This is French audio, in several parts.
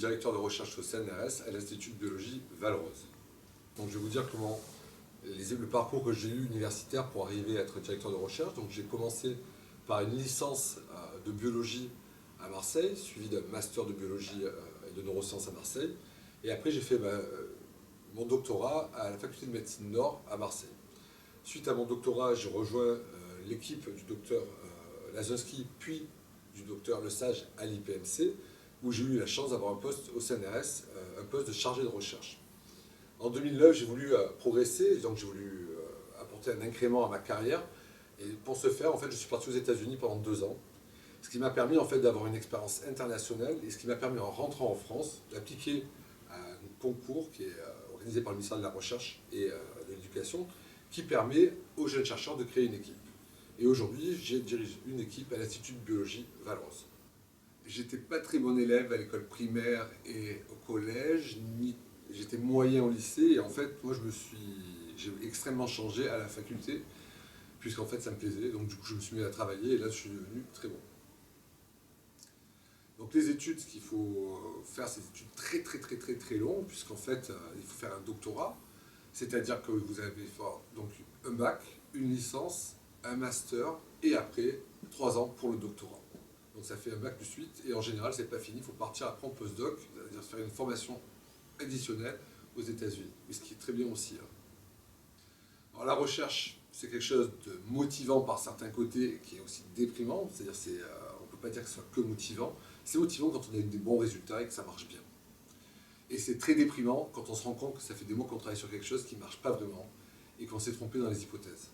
directeur de recherche au CNRS à l'Institut de biologie Val-Rose. Donc je vais vous dire comment le parcours que j'ai eu universitaire pour arriver à être directeur de recherche. Donc j'ai commencé par une licence de biologie à Marseille, suivi d'un master de biologie et de neurosciences à Marseille. Et après j'ai fait mon doctorat à la faculté de médecine Nord à Marseille. Suite à mon doctorat, j'ai rejoint l'équipe du docteur Lazowski, puis du docteur Lesage à l'IPMC, où j'ai eu la chance d'avoir un poste au CNRS, un poste de chargé de recherche. En 2009, j'ai voulu progresser, donc j'ai voulu apporter un incrément à ma carrière. Et pour ce faire, en fait, je suis parti aux États-Unis pendant 2 ans, ce qui m'a permis en fait, d'avoir une expérience internationale et ce qui m'a permis, en rentrant en France, d'appliquer à un concours qui est organisé par le ministère de la Recherche et de l'Éducation, qui permet aux jeunes chercheurs de créer une équipe. Et aujourd'hui, je dirige une équipe à l'Institut de biologie Val-Rose. J'étais pas très bon élève à l'école primaire et au collège, j'étais moyen au lycée, et en fait, moi, j'ai extrêmement changé à la faculté, puisqu'en fait, ça me plaisait, donc du coup, je me suis mis à travailler, et là, je suis devenu très bon. Donc les études, ce qu'il faut faire, c'est des études très longues, puisqu'en fait, il faut faire un doctorat, c'est-à-dire que vous avez donc un bac, une licence, un master, et après, 3 ans pour le doctorat. Donc ça fait un bac plus 8, et en général, c'est pas fini, il faut partir après en postdoc, c'est-à-dire faire une formation additionnelle aux États-Unis, mais ce qui est très bien aussi. Alors la recherche, c'est quelque chose de motivant par certains côtés, qui est aussi déprimant, c'est-à-dire on ne peut pas dire que ce soit que motivant, c'est motivant quand on a des bons résultats et que ça marche bien. Et c'est très déprimant quand on se rend compte que ça fait des mois qu'on travaille sur quelque chose qui ne marche pas vraiment et qu'on s'est trompé dans les hypothèses.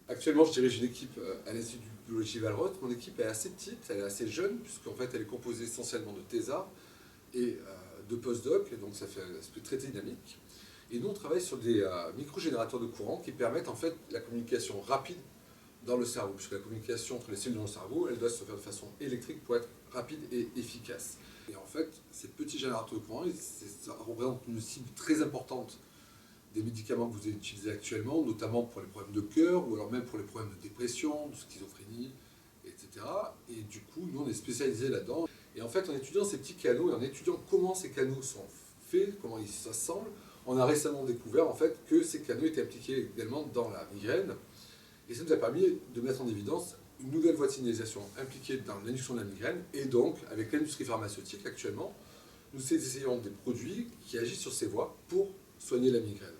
Actuellement, je dirige une équipe à l'Institut de biologie Val-Rose. Mon équipe est assez petite, elle est assez jeune, puisqu'en fait elle est composée essentiellement de thésards et de post-doc, donc ça fait un aspect très dynamique. Et nous, on travaille sur des micro-générateurs de courant qui permettent en fait la communication rapide dans le cerveau, puisque la communication entre les cellules dans le cerveau, elle doit se faire de façon électrique pour être rapide et efficace. Et en fait, ces petits générateurs de courant, ça représente une cible très importante des médicaments que vous utilisez actuellement, notamment pour les problèmes de cœur, ou alors même pour les problèmes de dépression, de schizophrénie, etc. Et du coup, nous, on est spécialisés là-dedans. Et en fait, en étudiant ces petits canaux, et en étudiant comment ces canaux sont faits, comment ils s'assemblent, on a récemment découvert en fait que ces canaux étaient impliqués également dans la migraine. Et ça nous a permis de mettre en évidence une nouvelle voie de signalisation impliquée dans l'induction de la migraine. Et donc, avec l'industrie pharmaceutique actuellement, nous essayons des produits qui agissent sur ces voies pour soigner la migraine.